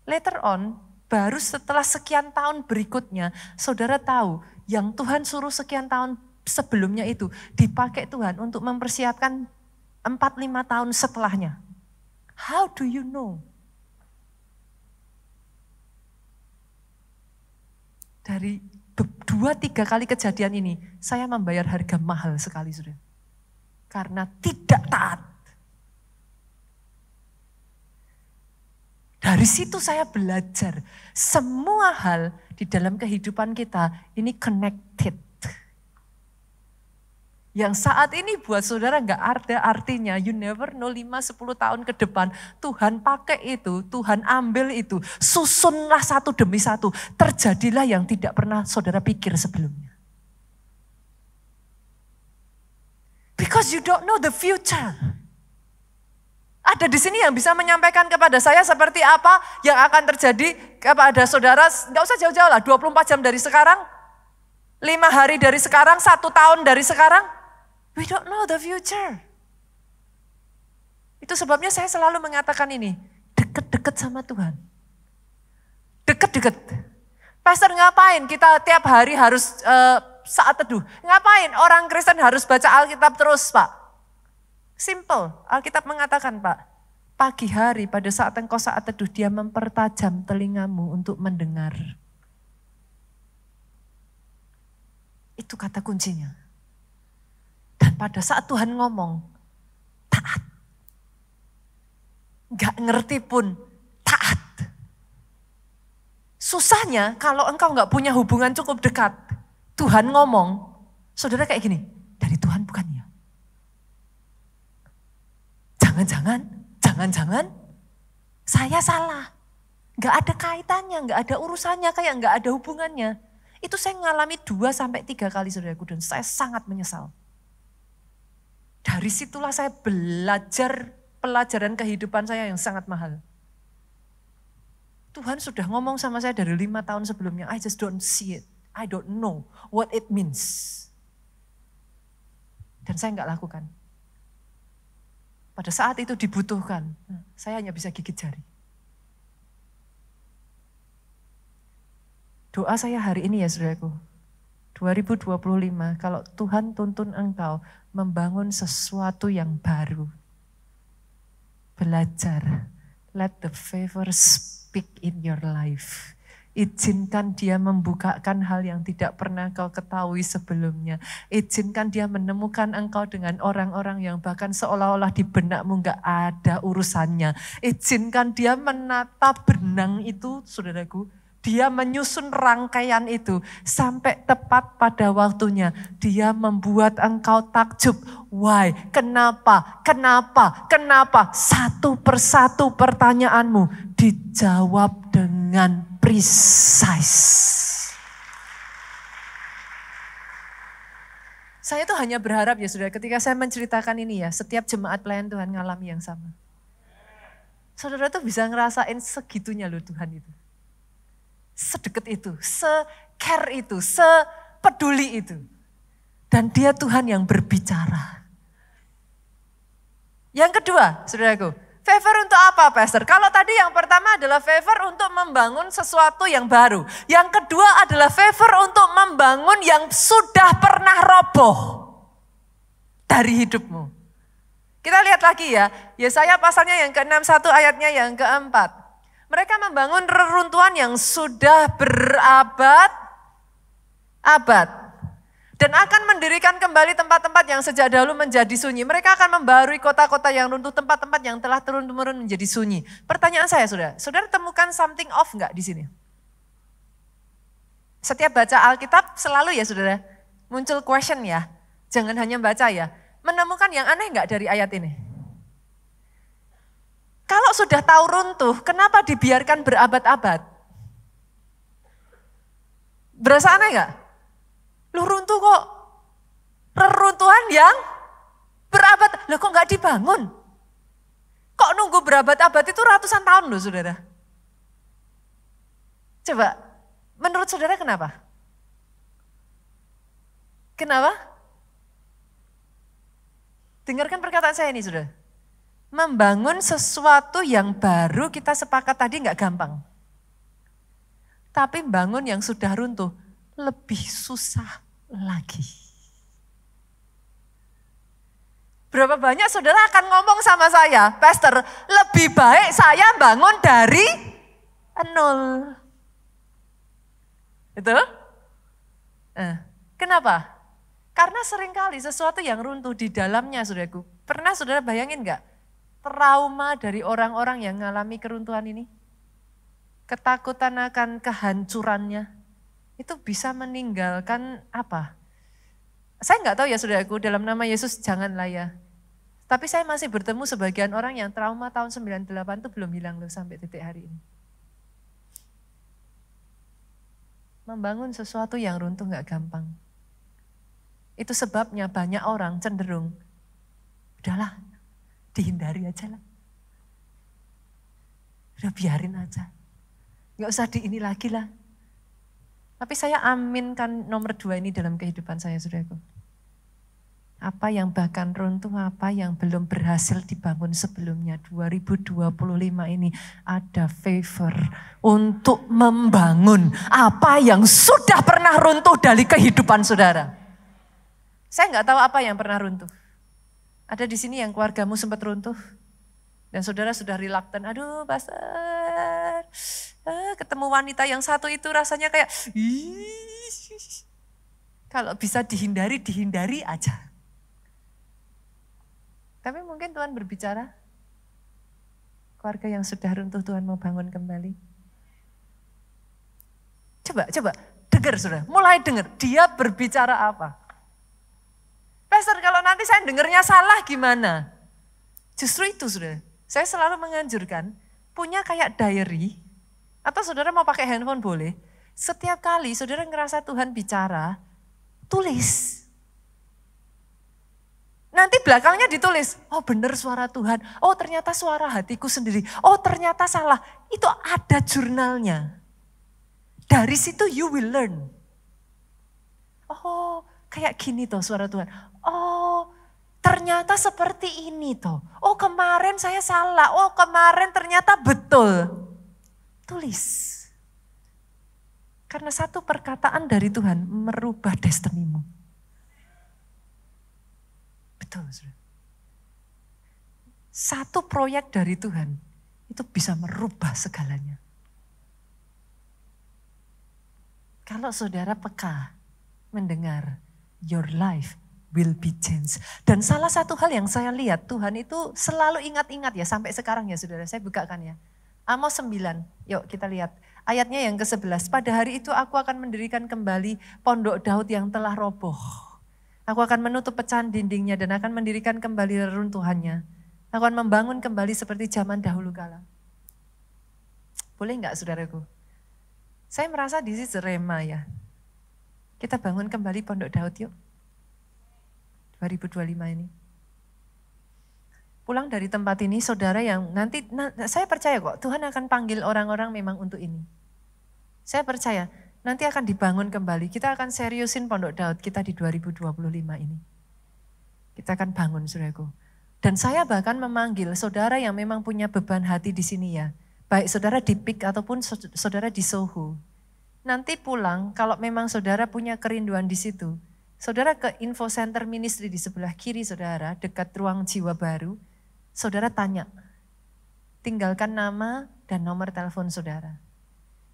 Later on, baru setelah sekian tahun berikutnya, saudara tahu yang Tuhan suruh sekian tahun sebelumnya itu dipakai Tuhan untuk mempersiapkan 4-5 tahun setelahnya. How do you know? Dari 2-3 kali kejadian ini, saya membayar harga mahal sekali sudah. Karena tidak taat. Dari situ saya belajar, semua hal di dalam kehidupan kita ini connected. Yang saat ini buat saudara gak ada artinya, you never know 5-10 tahun ke depan Tuhan pakai itu, Tuhan ambil itu, susunlah satu demi satu, terjadilah yang tidak pernah saudara pikir sebelumnya. Because you don't know the future. Ada di sini yang bisa menyampaikan kepada saya seperti apa yang akan terjadi kepada saudara, gak usah jauh-jauh lah, 24 jam dari sekarang, 5 hari dari sekarang, 1 tahun dari sekarang. We don't know the future. Itu sebabnya saya selalu mengatakan ini, deket-deket sama Tuhan. Deket-deket. Pastor ngapain kita tiap hari harus saat teduh? Ngapain orang Kristen harus baca Alkitab terus Pak? Simple, Alkitab mengatakan Pak, pagi hari pada saat engkau saat teduh dia mempertajam telingamu untuk mendengar. Itu kata kuncinya. Dan pada saat Tuhan ngomong, taat. Gak ngerti pun, taat. Susahnya kalau engkau gak punya hubungan cukup dekat, Tuhan ngomong, saudara kayak gini, dari Tuhan bukan ya? Jangan-jangan, saya salah. Gak ada kaitannya, gak ada urusannya, kayak gak ada hubungannya. Itu saya ngalami 2-3 kali saudaraku dan saya sangat menyesal. Dari situlah saya belajar pelajaran kehidupan saya yang sangat mahal. Tuhan sudah ngomong sama saya dari 5 tahun sebelumnya, I just don't see it. I don't know what it means. Dan saya enggak lakukan. Pada saat itu dibutuhkan, saya hanya bisa gigit jari. Doa saya hari ini ya saudaraku, 2025, kalau Tuhan tuntun engkau membangun sesuatu yang baru. Belajar, let the favor speak in your life. Izinkan dia membukakan hal yang tidak pernah kau ketahui sebelumnya. Izinkan dia menemukan engkau dengan orang-orang yang bahkan seolah-olah di benakmu gak ada urusannya. Izinkan dia menata benang itu, saudaraku. Dia menyusun rangkaian itu sampai tepat pada waktunya. Dia membuat engkau takjub. Why? Kenapa? Satu persatu pertanyaanmu dijawab dengan precise. Saya tuh hanya berharap ya saudara, ketika saya menceritakan ini ya, setiap jemaat pelayan Tuhan ngalami yang sama. Saudara tuh bisa ngerasain segitunya loh Tuhan itu. Sedekat itu, se-care itu, sepeduli itu. Dan dia Tuhan yang berbicara. Yang kedua, saudaraku, favor untuk apa, Pastor? Kalau tadi yang pertama adalah favor untuk membangun sesuatu yang baru. Yang kedua adalah favor untuk membangun yang sudah pernah roboh dari hidupmu. Kita lihat lagi ya, Yesaya pasalnya yang ke-61 ayatnya yang ke-4. Mereka membangun reruntuhan yang sudah berabad-abad. Dan akan mendirikan kembali tempat-tempat yang sejak dahulu menjadi sunyi. Mereka akan membarui kota-kota yang runtuh, tempat-tempat yang telah turun-temurun menjadi sunyi. Pertanyaan saya saudara temukan something off enggak di sini? Setiap baca Alkitab selalu ya saudara, muncul question ya. Jangan hanya baca ya. Menemukan yang aneh enggak dari ayat ini? Kalau sudah tahu runtuh, kenapa dibiarkan berabad-abad? Berasa aneh enggak? Lu runtuh kok, reruntuhan yang berabad, loh kok nggak dibangun? Kok nunggu berabad-abad itu ratusan tahun loh saudara? Coba, menurut saudara kenapa? Kenapa? Dengarkan perkataan saya ini saudara. Membangun sesuatu yang baru kita sepakat tadi nggak gampang. Tapi bangun yang sudah runtuh, lebih susah lagi. Berapa banyak saudara akan ngomong sama saya, Pastor, lebih baik saya bangun dari nol. Itu? Kenapa? Karena seringkali sesuatu yang runtuh di dalamnya, saudaraku. Pernah saudara bayangin gak? Trauma dari orang-orang yang mengalami keruntuhan ini. Ketakutan akan kehancurannya. Itu bisa meninggalkan apa? Saya nggak tahu ya saudaraku, dalam nama Yesus janganlah ya. Tapi saya masih bertemu sebagian orang yang trauma tahun 98 itu belum hilang loh sampai titik hari ini. Membangun sesuatu yang runtuh nggak gampang. Itu sebabnya banyak orang cenderung, udahlah dihindari aja lah. Udah biarin aja. Nggak usah di ini lagi lah. Tapi saya aminkan nomor 2 ini dalam kehidupan saya, saudaraku. Apa yang bahkan runtuh, apa yang belum berhasil dibangun sebelumnya, 2025 ini ada favor untuk membangun apa yang sudah pernah runtuh dari kehidupan saudara. Saya nggak tahu apa yang pernah runtuh. Ada di sini yang keluargamu sempat runtuh, dan saudara sudah reluctant, aduh Pastor, ketemu wanita yang satu itu rasanya kayak, kalau bisa dihindari, dihindari aja. Tapi mungkin Tuhan berbicara, keluarga yang sudah runtuh Tuhan mau bangun kembali. Coba, dengar saudara, mulai dengar, dia berbicara apa? Pastor kalau nanti saya dengarnya salah gimana? Justru itu saudara, saya selalu menganjurkan, punya kayak diary, atau saudara mau pakai handphone boleh. Setiap kali saudara ngerasa Tuhan bicara, tulis. Nanti belakangnya ditulis, oh benar suara Tuhan, oh ternyata suara hatiku sendiri, oh ternyata salah. Itu ada jurnalnya. Dari situ you will learn. Oh kayak gini toh suara Tuhan. Oh ternyata seperti ini toh. Oh kemarin saya salah, oh kemarin ternyata betul. Tulis. Karena satu perkataan dari Tuhan merubah destinimu. Betul. Satu proyek dari Tuhan itu bisa merubah segalanya. Kalau saudara peka mendengar, your life will be changed. Dan salah satu hal yang saya lihat, Tuhan itu selalu ingat-ingat ya, sampai sekarang ya saudara, saya bukakan ya. Amos 9, yuk kita lihat. Ayatnya yang ke-11, pada hari itu aku akan mendirikan kembali pondok Daud yang telah roboh. Aku akan menutup pecahan dindingnya dan akan mendirikan kembali reruntuhannya. Aku akan membangun kembali seperti zaman dahulu kala. Boleh enggak saudaraku? Saya merasa this is rema ya. Kita bangun kembali pondok Daud yuk. 2025 ini. Pulang dari tempat ini, saudara yang nanti, saya percaya kok Tuhan akan panggil orang-orang memang untuk ini. Saya percaya nanti akan dibangun kembali. Kita akan seriusin Pondok Daud kita di 2025 ini. Kita akan bangun, saudaraku. Dan saya bahkan memanggil saudara yang memang punya beban hati di sini ya. Baik saudara di PIK ataupun saudara di Soho. Nanti pulang, kalau memang saudara punya kerinduan di situ, saudara ke Info Center Ministry di sebelah kiri saudara, dekat ruang jiwa baru, saudara tanya, tinggalkan nama dan nomor telepon saudara.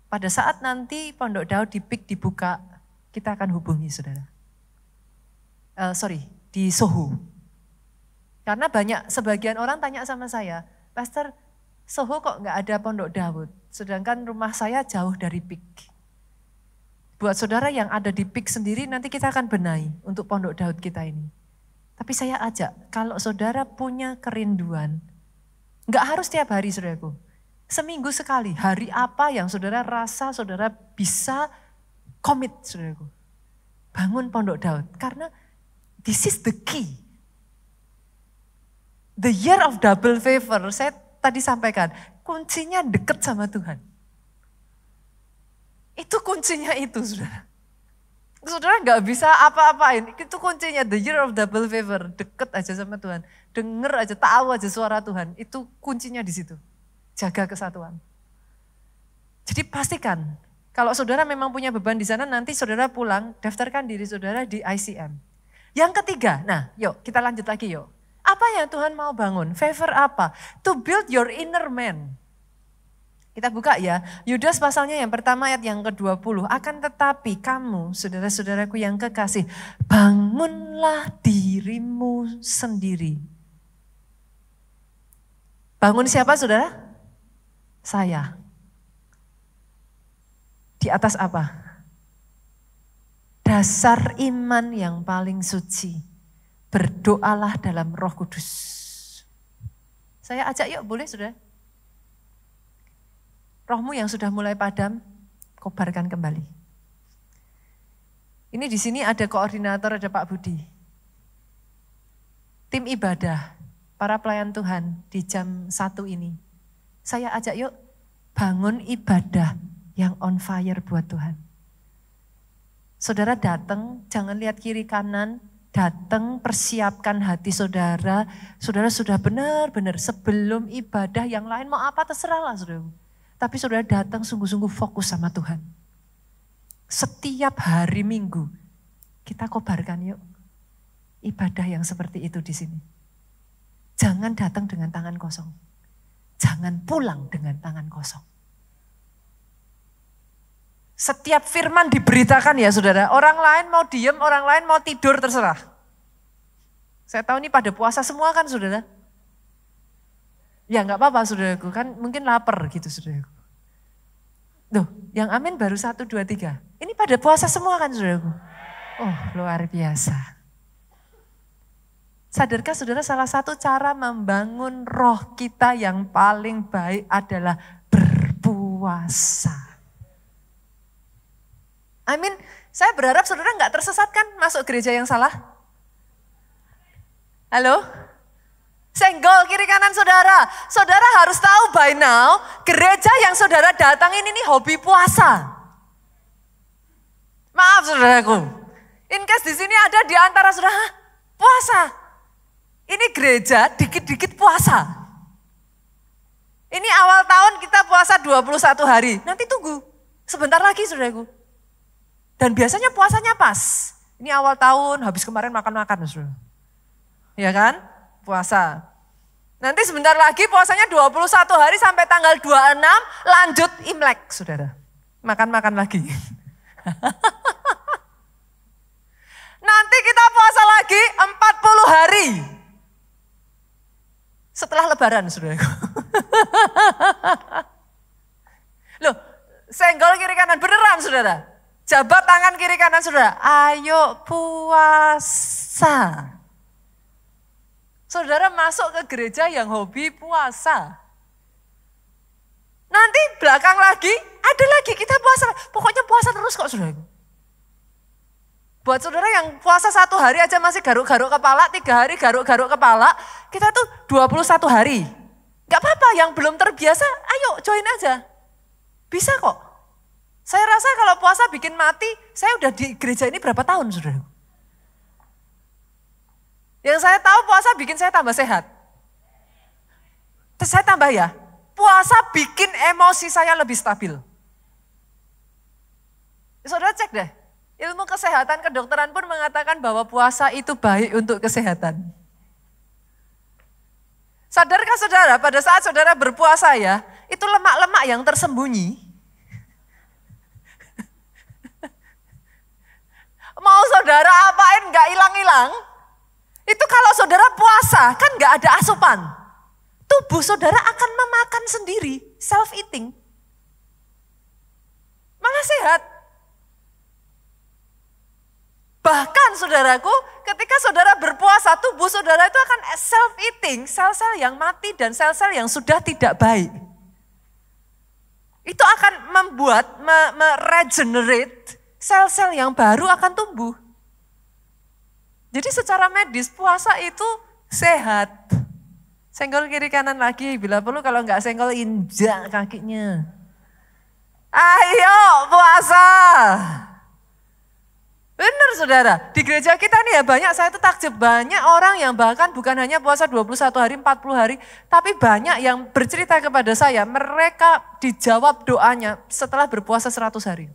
Pada saat nanti Pondok Daud di PIK dibuka, kita akan hubungi saudara. Di Soho. Karena sebagian orang tanya sama saya, Pastor, Soho kok nggak ada Pondok Daud, sedangkan rumah saya jauh dari PIK. Buat saudara yang ada di PIK sendiri, nanti kita akan benahi untuk Pondok Daud kita ini. Tapi saya ajak, kalau saudara punya kerinduan, nggak harus tiap hari saudaraku. Seminggu sekali, hari apa yang saudara rasa saudara bisa komit saudaraku. Bangun Pondok Daud, karena this is the key. The year of double favor, saya tadi sampaikan, kuncinya dekat sama Tuhan. Itu kuncinya itu, saudara. Saudara nggak bisa apa-apain, itu kuncinya the year of double favor, deket aja sama Tuhan. Denger aja, tahu aja suara Tuhan, itu kuncinya di situ. Jaga kesatuan. Jadi pastikan, kalau saudara memang punya beban di sana, nanti saudara pulang, daftarkan diri saudara di ICM. Yang ketiga, nah yuk kita lanjut lagi yuk. Apa yang Tuhan mau bangun? Favor apa? To build your inner man. Kita buka ya, Yudas pasalnya yang pertama ayat yang ke-20. Akan tetapi kamu, saudara-saudaraku yang kekasih, bangunlah dirimu sendiri. Bangun siapa saudara? Saya. Di atas apa? Dasar iman yang paling suci. Berdoalah dalam Roh Kudus. Saya ajak yuk, boleh saudara? Rohmu yang sudah mulai padam, kobarkan kembali. Ini di sini ada koordinator, ada Pak Budi. Tim ibadah, para pelayan Tuhan di jam 1 ini. Saya ajak yuk bangun ibadah yang on fire buat Tuhan. Saudara datang, jangan lihat kiri kanan, datang persiapkan hati saudara. Saudara sudah benar-benar sebelum ibadah yang lain mau apa terserahlah saudara. Tapi saudara datang sungguh-sungguh fokus sama Tuhan. Setiap hari Minggu kita kobarkan yuk ibadah yang seperti itu di sini. Jangan datang dengan tangan kosong. Jangan pulang dengan tangan kosong. Setiap firman diberitakan ya saudara. Orang lain mau diem, orang lain mau tidur terserah. Saya tahu ini pada puasa semua kan saudara. Ya nggak apa-apa saudaraku, kan mungkin lapar gitu saudaraku. Tuh, yang amin baru 1, 2, 3. Ini pada puasa semua kan saudaraku. Oh luar biasa. Sadarkah saudara salah satu cara membangun roh kita yang paling baik adalah berpuasa. Amin, saya berharap saudara nggak tersesatkan masuk gereja yang salah. Halo? Senggol kiri kanan saudara. Saudara harus tahu by now, gereja yang saudara datang ini nih hobi puasa. Maaf saudaraku. In case di sini ada di antara saudara, puasa. Ini gereja dikit-dikit puasa. Ini awal tahun kita puasa 21 hari. Nanti tunggu, sebentar lagi saudaraku. Dan biasanya puasanya pas. Ini awal tahun, habis kemarin makan-makan saudara. Iya kan? Puasa. Nanti sebentar lagi puasanya 21 hari sampai tanggal 26 lanjut Imlek saudara. Makan-makan lagi. Nanti kita puasa lagi 40 hari. Setelah lebaran saudara. Loh, senggol kiri kanan beneran saudara. Jabat tangan kiri kanan saudara. Ayo puasa. Saudara masuk ke gereja yang hobi puasa. Nanti belakang lagi, ada lagi kita puasa. Pokoknya puasa terus kok saudara. Buat saudara yang puasa 1 hari aja masih garuk-garuk kepala, 3 hari garuk-garuk kepala, kita tuh 21 hari. Gak apa-apa, yang belum terbiasa, ayo join aja. Bisa kok. Saya rasa kalau puasa bikin mati, saya udah di gereja ini berapa tahun saudara? Yang saya tahu puasa bikin saya tambah sehat. Terus saya tambah ya, puasa bikin emosi saya lebih stabil. Saudara cek deh. Ilmu kesehatan kedokteran pun mengatakan bahwa puasa itu baik untuk kesehatan. Sadarkah saudara pada saat saudara berpuasa ya, itu lemak-lemak yang tersembunyi. Mau saudara apain gak hilang-hilang, itu kalau saudara puasa kan gak ada asupan. Tubuh saudara akan memakan sendiri, self-eating. Malah sehat. Bahkan saudaraku, ketika saudara berpuasa, tubuh saudara itu akan self-eating, sel-sel yang mati dan sel-sel yang sudah tidak baik. Itu akan membuat, meregenerate, sel-sel yang baru akan tumbuh. Jadi secara medis puasa itu sehat. Senggol kiri kanan lagi, bila perlu kalau enggak senggol injak kakinya. Ayo puasa. Benar saudara, di gereja kita nih ya banyak, saya tuh takjub banyak orang yang bahkan bukan hanya puasa 21 hari, 40 hari, tapi banyak yang bercerita kepada saya, mereka dijawab doanya setelah berpuasa 100 hari.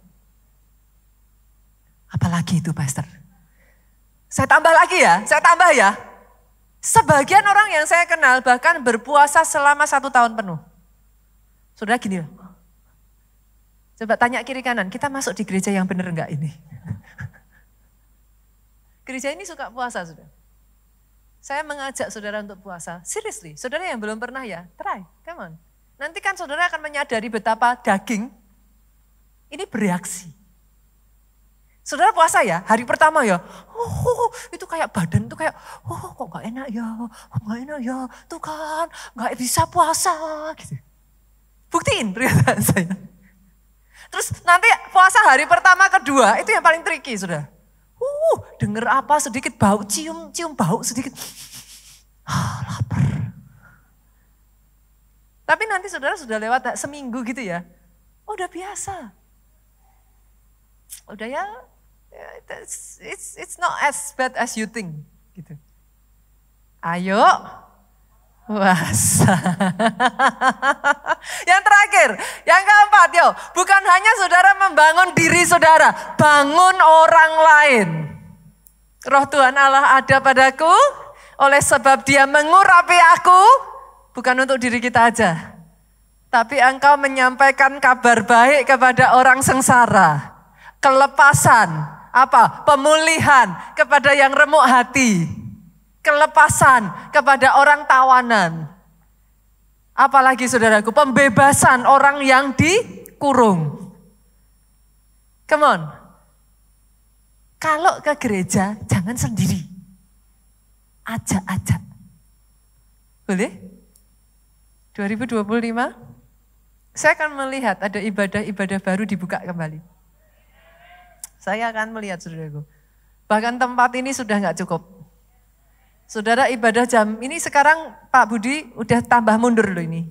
Apalagi itu pastor? Saya tambah lagi ya, Sebagian orang yang saya kenal bahkan berpuasa selama 1 tahun penuh. Saudara gini loh, coba tanya kiri kanan, kita masuk di gereja yang benar enggak ini? Gereja ini suka puasa, saudara. Saya mengajak saudara untuk puasa. Seriously, saudara yang belum pernah ya, try, come on. Nanti kan saudara akan menyadari betapa daging ini bereaksi. Saudara puasa ya, hari pertama ya, itu kayak badan tuh kayak, kok gak enak ya, tuh kan gak bisa puasa gitu. Buktiin pernyataan saya. Terus nanti puasa hari pertama kedua, itu yang paling tricky saudara. Denger apa sedikit bau, cium bau sedikit. Lapar. Tapi nanti saudara sudah lewat seminggu gitu ya. Udah biasa. Udah ya, it's not as bad as you think. Gitu. Ayo, puasa. Yang terakhir, yang keempat, bukan hanya saudara membangun diri saudara, bangun orang lain. Roh Tuhan Allah ada padaku, oleh sebab Dia mengurapi aku, bukan untuk diri kita aja. Tapi engkau menyampaikan kabar baik kepada orang sengsara, kelepasan, pemulihan kepada yang remuk hati, kelepasan kepada orang tawanan. Apalagi saudaraku, pembebasan orang yang dikurung. Come on. Kalau ke gereja jangan sendiri. Ajak-ajak. Boleh? 2025 saya akan melihat ada ibadah-ibadah baru dibuka kembali. Saya akan melihat saudaraku. Bahkan tempat ini sudah gak cukup. Saudara ibadah jam ini sekarang Pak Budi udah tambah mundur loh ini.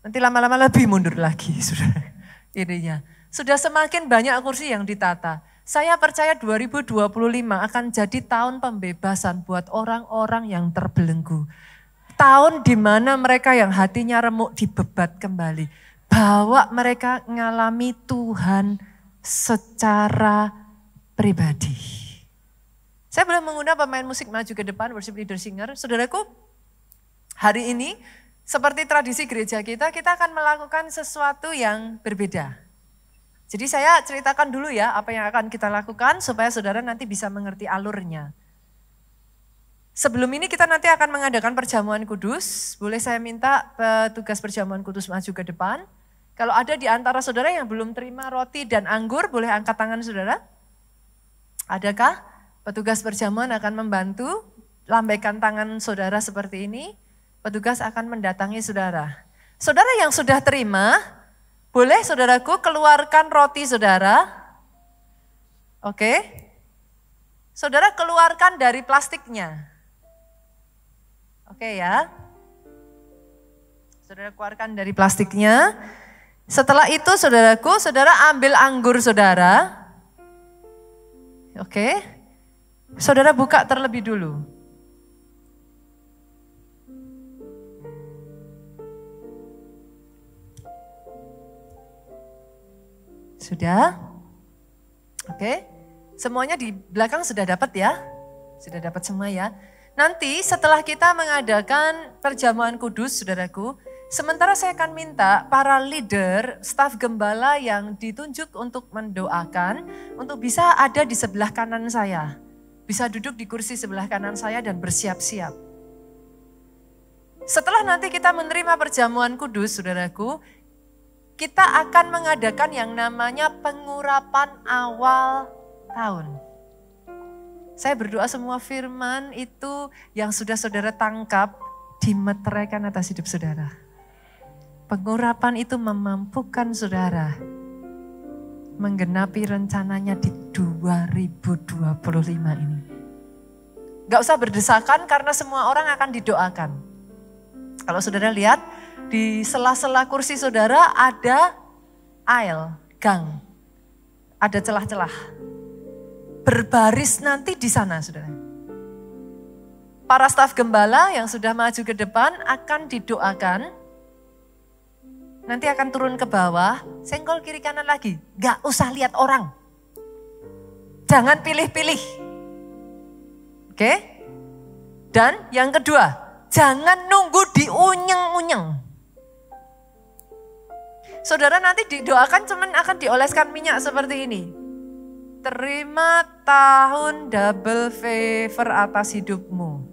Nanti lama-lama lebih mundur lagi saudara. Ininya. Sudah semakin banyak kursi yang ditata. Saya percaya 2025 akan jadi tahun pembebasan buat orang-orang yang terbelenggu. Tahun di mana mereka yang hatinya remuk dibebat kembali. Bawa mereka mengalami Tuhan secara pribadi. Saya boleh mengundang pemain musik maju ke depan, worship leader singer. Saudaraku, hari ini seperti tradisi gereja kita akan melakukan sesuatu yang berbeda. Jadi saya ceritakan dulu ya apa yang akan kita lakukan supaya saudara nanti bisa mengerti alurnya. Sebelum ini kita nanti akan mengadakan perjamuan kudus. Boleh saya minta petugas perjamuan kudus maju ke depan. Kalau ada di antara saudara yang belum terima roti dan anggur, boleh angkat tangan saudara. Adakah? Petugas perjamuan akan membantu, lambaikan tangan saudara seperti ini, petugas akan mendatangi saudara. Saudara yang sudah terima, boleh saudaraku keluarkan roti saudara. Oke. saudara keluarkan dari plastiknya. Oke ya. Saudara keluarkan dari plastiknya. Setelah itu saudaraku, saudara ambil anggur saudara. Oke. Saudara buka terlebih dulu. Sudah? Oke. Semuanya di belakang sudah dapat ya? Sudah dapat semua ya? Nanti setelah kita mengadakan perjamuan kudus saudaraku, sementara saya akan minta para leader, staf gembala yang ditunjuk untuk mendoakan, untuk bisa ada di sebelah kanan saya. Bisa duduk di kursi sebelah kanan saya dan bersiap-siap. Setelah nanti kita menerima perjamuan kudus, saudaraku, kita akan mengadakan yang namanya pengurapan awal tahun. Saya berdoa semua firman itu yang sudah saudara tangkap, dimeteraikan atas hidup saudara. Pengurapan itu memampukan saudara menggenapi rencananya di 2025 ini. Gak usah berdesakan karena semua orang akan didoakan. Kalau saudara lihat di sela-sela kursi saudara ada aisle, gang. Ada celah-celah. Berbaris nanti di sana saudara. Para staf gembala yang sudah maju ke depan akan didoakan. Nanti akan turun ke bawah, senggol kiri kanan lagi. Gak usah lihat orang. Jangan pilih-pilih. Oke? Dan yang kedua, jangan nunggu diunyeng-unyeng. Saudara nanti didoakan cuman akan dioleskan minyak seperti ini. Terima tahun double favor atas hidupmu.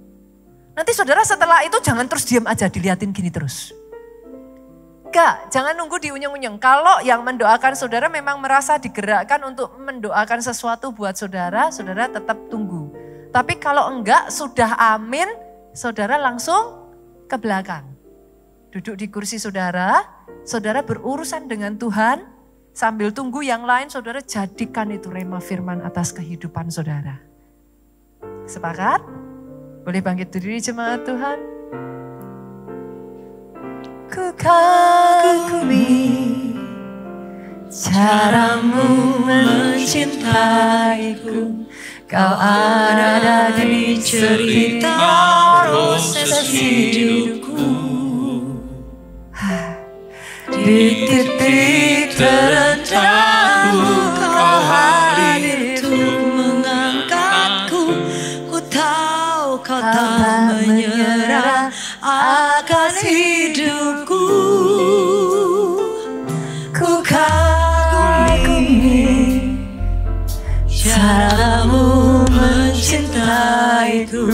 Nanti saudara setelah itu jangan terus diam aja diliatin gini terus. Enggak, jangan nunggu diunyeng-unyeng. Kalau yang mendoakan saudara memang merasa digerakkan untuk mendoakan sesuatu buat saudara, saudara tetap tunggu. Tapi kalau enggak, sudah amin, saudara langsung ke belakang. Duduk di kursi saudara, saudara berurusan dengan Tuhan, sambil tunggu yang lain, saudara jadikan itu rema firman atas kehidupan saudara. Sepakat? Boleh bangkit berdiri jemaat Tuhan? Ku kagumi caramu mencintaiku, kau ada di cerita proses hidupku. Di titik terendahku kau hadir untuk mengangkatku. Ku tahu kau tak menyerah akan hidupku. Ku kagumi caramu mencintaiku,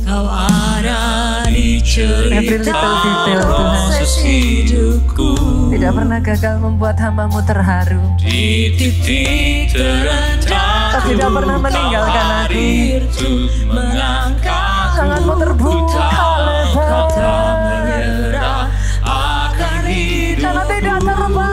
kau ada di cerita proses hidupku. Tidak pernah gagal membuat hamba-Mu terharu. Di titik terendah kau tidak pernah meninggalkan aku. Tangan-Mu terbuka lebar, kau tak menyerah akan hidup. Karena tidak terbang